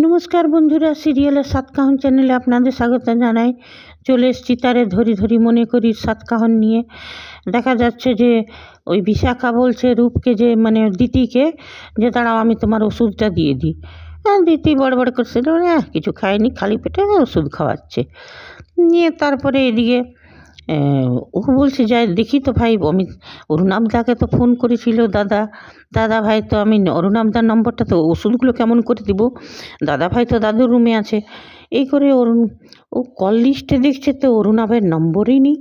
নমস্কার বন্ধুরা, সিরিয়ালের সাতকাহন চ্যানেলে আপনাদের স্বাগত জানাই। চলে এসেছি তারে ধরি ধরি মনে করি সাতকাহন নিয়ে। দেখা যাচ্ছে যে ওই বিশাখা বলছে রূপকে, যে মানে দিতিকে, যে দাঁড়াও আমি তোমার ওষুধটা দিয়ে দিই। দিতি বড় বড় করছে, কিছু খায়নি, খালি পেটে ওষুধ খাওয়াচ্ছে। নিয়ে তারপরে এদিকে ও বলছে যাই দেখি তো ভাই, আমি অরুণাবদাকে তো ফোন করেছিল দাদা ভাই, তো আমি অরুণাবদার নম্বরটা, তো ওষুধগুলো কেমন করে দিব, দাদা ভাই তো দাদুর রুমে আছে। এই করে ও কল লিস্টে দেখছে তো অরুণাবের নম্বরই নেই।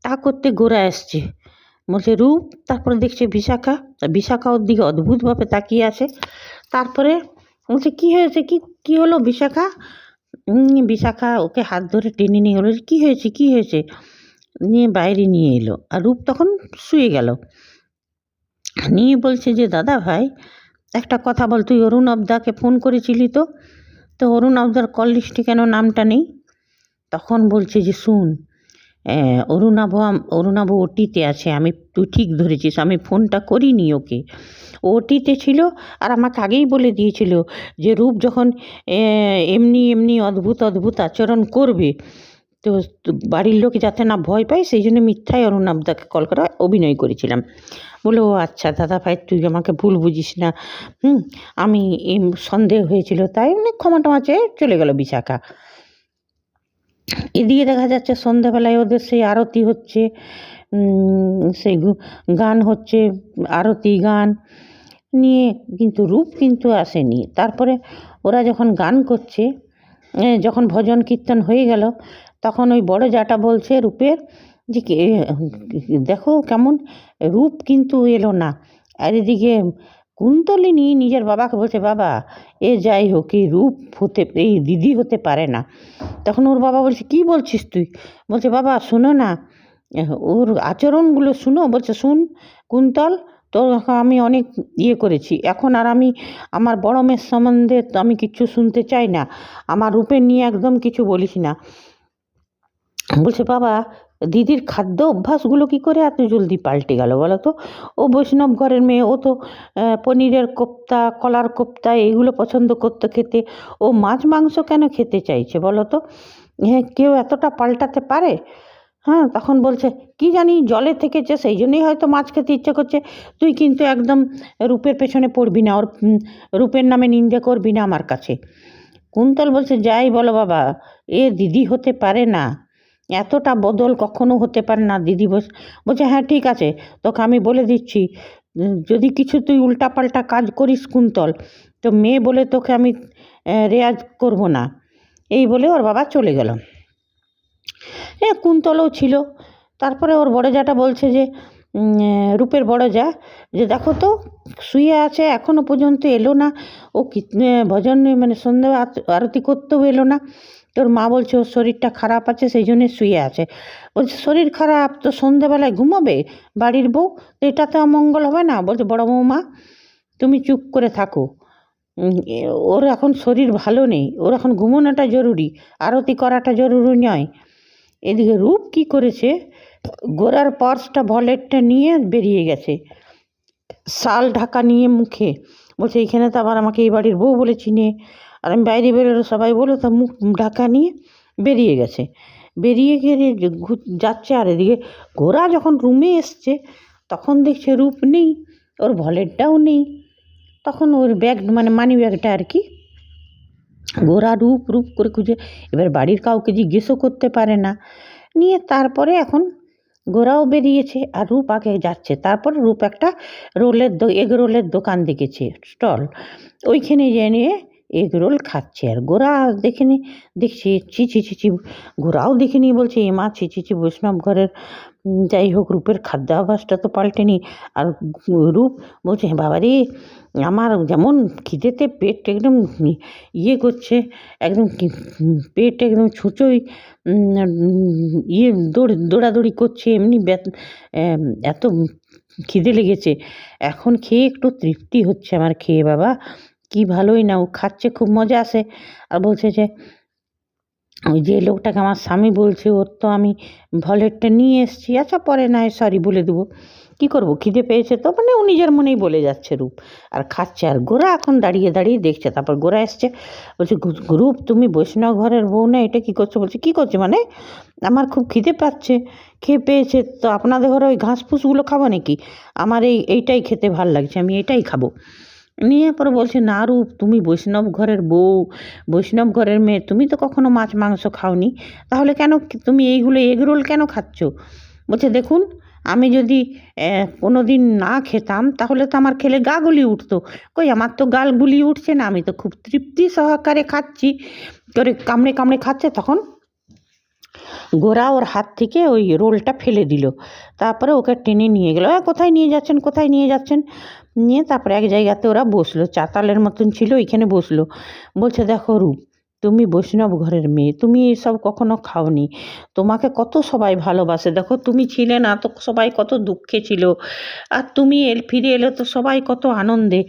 তা করতে গোরা এসছে, বলছে রূপ, তারপরে দেখছে বিশাখা ওর দিকে অদ্ভুতভাবে তাকিয়ে আছে। তারপরে বলছে কী হয়েছে, কি হলো বিশাখা? বিশাখা ওকে হাত ধরে টেনে নিয়ে হলো, কী হয়েছে নিয়ে বাইরে নিয়ে এলো। আর রূপ তখন শুয়ে গেল। নিয়ে বলছে যে দাদা ভাই একটা কথা বল, তুই অরুণাবদাকে ফোন করেছিলি তো অরুণাবদার কল লিস্টে কেন নামটা নেই? তখন বলছে যে শুন, অরুণাভ ওটিতে আছে, তুই ঠিক ধরেছিস, আমি ফোনটা করিনি ওকে, ওটিতে ছিল। আর আমাকে আগেই বলে দিয়েছিল যে রূপ যখন এমনি অদ্ভুত আচরণ করবে, তো বাড়ির লোক যাতে না ভয় পায়, সেই জন্য মিথ্যায় অরুণাবদাকে কল করা অভিনয় করেছিলাম। বলে ও আচ্ছা দাদা ভাই, তুই আমাকে ভুল বুঝিস না, আমি সন্দেহ হয়েছিল তাই ক্ষমা টমা চেয়ে চলে গেল বিশাখা। এদিকে দেখা যাচ্ছে সন্ধ্যাবেলায় ওদের সেই আরতি হচ্ছে, সেই গান হচ্ছে, আরতি গান নিয়ে, কিন্তু রূপ কিন্তু আসেনি। তারপরে ওরা যখন গান করছে, যখন ভজন কীর্তন হয়ে গেল, তখন ওই বড় জাটা বলছে রূপের যে দেখো কেমন, রূপ কিন্তু এলো না। আর এদিকে কুন্তলিনী নিজের বাবাকে বলছে, বাবা যাই হোক, এই দিদি হতে পারে না। তখন ওর বাবা বলছে কি বলছিস তুই? বলছে বাবা শোনো না, ওর আচরণগুলো শুনো। বলছে শুন কুন্তল, তোর আমি অনেক করেছি, এখন আর আমি আমার বড় মেয়ের সম্বন্ধে আমি কিচ্ছু শুনতে চাই না, আমার রূপের নিয়ে একদম কিছু বলিস না। বলছে বাবা দিদির খাদ্য অভ্যাসগুলো কী করে এত জলদি পাল্টে গেল বলো তো? ও বৈষ্ণব ঘরের মেয়ে, ও তো পনিরের কোপ্তা, কলার কোপ্তা এইগুলো পছন্দ করতো খেতে, ও মাছ মাংস কেন খেতে চাইছে বলো তো? কেউ এতটা পাল্টাতে পারে? তখন বলছে কি জানি, জলে থেকেছে সেই জন্যই হয়তো মাছ খেতে ইচ্ছে করছে। তুই কিন্তু একদম রূপের পেছনে পড়বি না, ওর রূপের নামে নিন্দে করবি না আমার কাছে। কুন্তল বলছে যাই বলো বাবা, দিদি হতে পারে না, এতটা বদল কখনো হতে পারে না। দিদি বলছে হ্যাঁ ঠিক আছে, তোকে আমি বলে দিচ্ছি, যদি কিছু তুই উল্টাপাল্টা কাজ করিস কুন্তল, তো মেয়ে বলে তোকে আমি রেয়াজ করব না। এই বলে ওর বাবা চলে গেল। কুন্তলও ছিল। তারপরে ওর বড় জাটা বলছে যে রূপের বড় যা, যে দেখো তো শুয়ে আছে, এখনও পর্যন্ত এলো না, ও ভজন মানে সন্ধ্যা আরতি করতেও এলো না। তোর মা বলছে ওর শরীরটা খারাপ আছে, সেই জন্যে শুয়ে আছে। বলছে শরীর খারাপ তো সন্ধ্যেবেলায় ঘুমাবে বাড়ির বউ, তো এটা তো অমঙ্গল হবে না। বলছে বড় বৌমা তুমি চুপ করে থাকো, ওর এখন শরীর ভালো নেই, ওর এখন ঘুমোনোটা জরুরি, আরতি করাটা জরুরি নয়। এদিকে রূপ কি করেছে, গোরার পার্সটা ভলেটটা নিয়ে বেরিয়ে গেছে, শাল ঢাকা নিয়ে মুখে। বলছে এইখানে তো আবার আমাকে এই বাড়ির বউ বলে চিনে, আর আমি বাইরে বেরোলে সবাই বলো, তা মুখ ঢাকা নিয়ে বেরিয়ে গেছে। বেরিয়ে গিয়ে যাচ্ছে। আর এদিকে গোরা যখন রুমে এসছে, তখন দেখছে রূপ নেই, ওর ভলেটটাও নেই। তখন ওর ব্যাগ মানে মানি ব্যাগটা আর কি, গোরা রূপ করে খুঁজে, এবার বাড়ির কাউকে জিজ্ঞেসও করতে পারে না। নিয়ে তারপরে এখন গোরাও বেরিয়েছে আর রূপ আগে যাচ্ছে। তারপরে রূপ একটা এগ রোলের দোকান দেখেছে, স্টল, ওইখানে নিয়ে এগ রোল খাচ্ছে। আর গোরা দেখছে ছি, গোরাও দেখেনি, বলছে মা ছি, বৈষ্ণব ঘরের, যাই হোক রূপের খাদ্যাভ্যাসটা তো পাল্টেনি। আর রূপ বলছে বাবা রে, আমার যেমন খিদেতে পেট একদম করছে, একদম পেট একদম ছুঁচোই দৌড়াদৌড়ি করছে, এমনি এত খিদে লেগেছে, এখন খেয়ে একটু তৃপ্তি হচ্ছে আমার খেয়ে, বাবা কি ভালোই না, ও খাচ্ছে খুব মজা আসে। আর বলছে যে ওই যে লোকটাকে আমার স্বামী বলছে, ওর তো আমি ভলেটটা নিয়ে এসেছি, আচ্ছা পরে না সরি বলে দেবো। কী করবো, খিদে পেয়েছে তো, মানে ও নিজের মনেই বলে যাচ্ছে রূপ, আর খাচ্ছে। আর গোরা এখন দাঁড়িয়ে দাঁড়িয়ে দেখছে। তারপর গোরা এসছে, বলছে রূপ তুমি বৈষ্ণব ঘরের বউ না, এটা কী করছো? বলছে কী করছে মানে, আমার খুব খিদে পাচ্ছে, খেয়ে পেয়েছে তো আপনাদের ঘরে ওই ঘাস ফুসগুলো খাবো নাকি? আমার এইটাই খেতে ভাল লাগছে, আমি এটাই খাবো। নিয়ে পরে বলছে না রূপ, তুমি বৈষ্ণব ঘরের বউ, বৈষ্ণব ঘরের মেয়ে, তুমি তো কখনো মাছ মাংস খাওনি, তাহলে কেন তুমি এইগুলো এগরোল কেন খাচ্ছ? বলছে দেখুন, আমি যদি কোনো দিন না খেতাম তাহলে তো আমার খেলে গা গুলিয়ে উঠতো। কই আমার তো গাল গুলিয়ে উঠছে না, আমি তো খুব তৃপ্তি সহকারে খাচ্ছি, করে কামড়ে কামড়ে খাচ্ছে। তখন গোরা ওর হাত থেকে ওই রোলটা ফেলে দিল, তারপরে ওকে টেনে নিয়ে গেল। কোথায় নিয়ে যাচ্ছেন, কোথায় নিয়ে যাচ্ছেন? নিয়ে তারপরে এক জায়গাতে ওরা বসলো, চাতালের মতন ছিল, ওইখানে বসলো। বলছে দেখো রূপ, তুমি বৈষ্ণব ঘরের মেয়ে, তুমি এসব কখনো খাওনি, তোমাকে কত সবাই ভালোবাসে, দেখো তুমি ছিলে না তো সবাই কত দুঃখে ছিল, আর তুমি ফিরে এলে তো সবাই কত আনন্দে।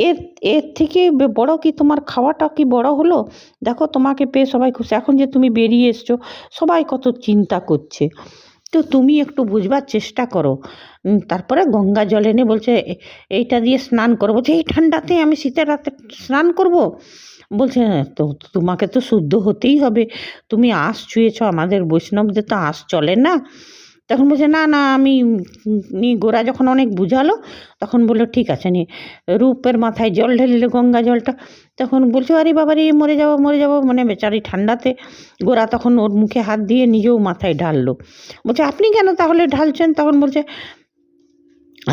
এর এর থেকে বড় কি তোমার খাওয়াটা কি বড় হলো? দেখো তোমাকে পেয়ে সবাই খুশি, এখন যে তুমি বেরিয়ে এসছো সবাই কত চিন্তা করছে, তো তুমি একটু বুঝবার চেষ্টা করো। তারপরে গঙ্গা জল এনে বলছে এইটা দিয়ে স্নান করো। বলছে এই ঠান্ডাতে আমি শীতের রাতে স্নান করব? বলছে তো তোমাকে তো শুদ্ধ হতেই হবে, তুমি আঁশ ছুঁয়েছ, আমাদের বৈষ্ণবদের তো আঁশ চলে না। তখন বলছে না না আমি গোরা যখন অনেক বুঝালো তখন বললো ঠিক আছে, নিয়ে রূপের মাথায় জল ঢেলিল, গঙ্গা জলটা। তখন বলছে আরে বাবা রে, মরে যাবো মরে যাবো, মানে বেচারি ঠান্ডাতে। গোরা তখন ওর মুখে হাত দিয়ে নিজেও মাথায় ঢাললো। বলছে আপনি কেন তাহলে ঢালছেন? তখন বলছে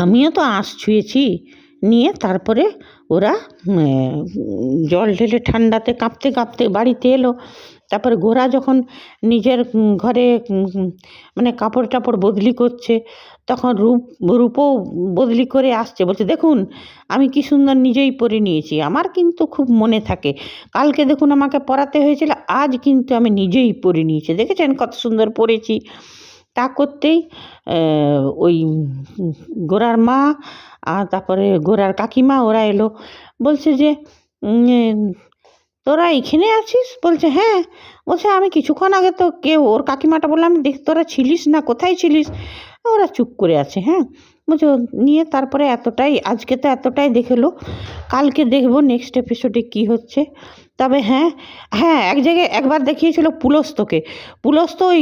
আমিও তো আঁশ ছুঁয়েছি। নিয়ে তারপরে ওরা জল ঢেলে ঠান্ডাতে কাঁপতে কাঁপতে বাড়িতে এলো। তারপরে গোরা যখন নিজের ঘরে মানে কাপড় টাপড় বদলি করছে, তখন রূপও বদলি করে আসছে। বলছে দেখুন আমি কি সুন্দর নিজেই পরে নিয়েছি, আমার কিন্তু খুব মনে থাকে, কালকে দেখুন আমাকে পরাতে হয়েছিল, আজ কিন্তু আমি নিজেই পরে নিয়েছি, দেখেছেন কত সুন্দর পরেছি। তা করতেই ওই গোরার মা আর তারপরে গোরার কাকিমা ওরা এলো। বলছে যে তোরা এইখানে আছিস? বলছে হ্যাঁ। বলছে আমি কিছুক্ষণ আগে তো ওর কাকিমাটা বললাম দেখ তোরা ছিলিস না, কোথায় ছিলিস? ওরা চুপ করে আছে। হ্যাঁ বলছে নিয়ে তারপরে আজকে তো এতটাই দেখেলো, কালকে দেখবো নেক্সট এপিসোডে কি হচ্ছে। তবে হ্যাঁ হ্যাঁ, এক জায়গায় একবার দেখিয়েছিল পুলস্তকে, পুলস্ত ওই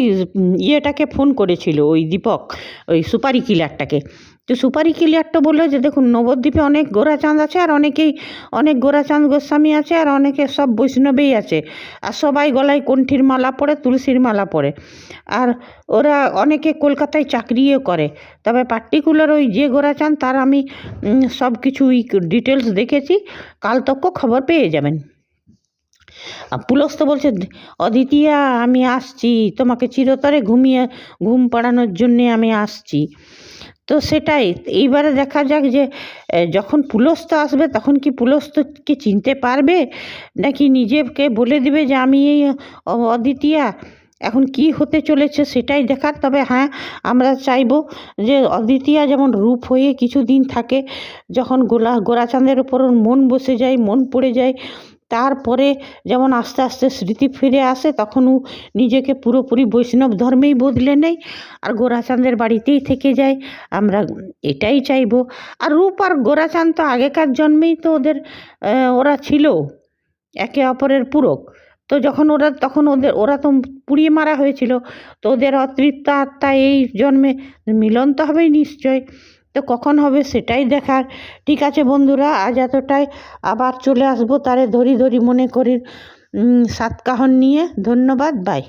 ইয়েটাকে ফোন করেছিল, ওই দীপক, ওই সুপারি কিলারটাকে। তো সুপারি কিলারটা বললো যে দেখুন নবদ্বীপে অনেক গোরাচাঁদ আছে, আর অনেক গোরাচাঁদ গোস্বামী আছে, আর অনেকে সব বৈষ্ণবেই আছে, আর সবাই গলায় কণ্ঠীর মালা পরে, তুলসীর মালা পরে, আর ওরা অনেকে কলকাতায় চাকরিও করে। তবে পার্টিকুলার ওই যে গোরাচাঁদ তার আমি সব কিছু ডিটেলস দেখেছি, কাল তক খবর পেয়ে যাবেন। পুলস্ত বলছে অদিতিয়া আমি আসছি, তোমাকে চিরতরে ঘুম পাড়ানোর জন্যে আমি আসছি। তো সেটাই এইবারে দেখা যাক যে যখন পুলস্ত আসবে তখন কি পুলস্তকে চিনতে পারবে, নাকি নিজেকে বলে দিবে যে আমি এই অদিতিয়া। এখন কি হতে চলেছে সেটাই দেখার। তবে হ্যাঁ আমরা চাইবো যে অদিতিয়া যেমন রূপ হয়ে কিছুদিন থাকে, যখন গোরাচাঁদের ওপর মন বসে যায়, মন পড়ে যায়, তারপরে যেমন আস্তে আস্তে স্মৃতি ফিরে আসে, তখন ও নিজেকে পুরোপুরি বৈষ্ণব ধর্মেই বদলে নেয়, আর গোরাচাঁদের বাড়িতেই থেকে যায়। আমরা এটাই চাইবো। আর রূপ আর গোরাচাঁদ তো আগেকার জন্মেই তো ওরা ছিল একে অপরের পূরক। তো যখন ওরা তো পুড়িয়ে মারা হয়েছিল, তো ওদের অতৃপ্ত আত্মা এই জন্মে মিলন তো হবেই নিশ্চয়। তো কখন হবে সেটাই দেখার। ঠিক আছে বন্ধুরা, আজ এতটাই, আবার চলে আসবো তারে ধরি মনে করি সাতকাহন নিয়ে। ধন্যবাদ, বাই।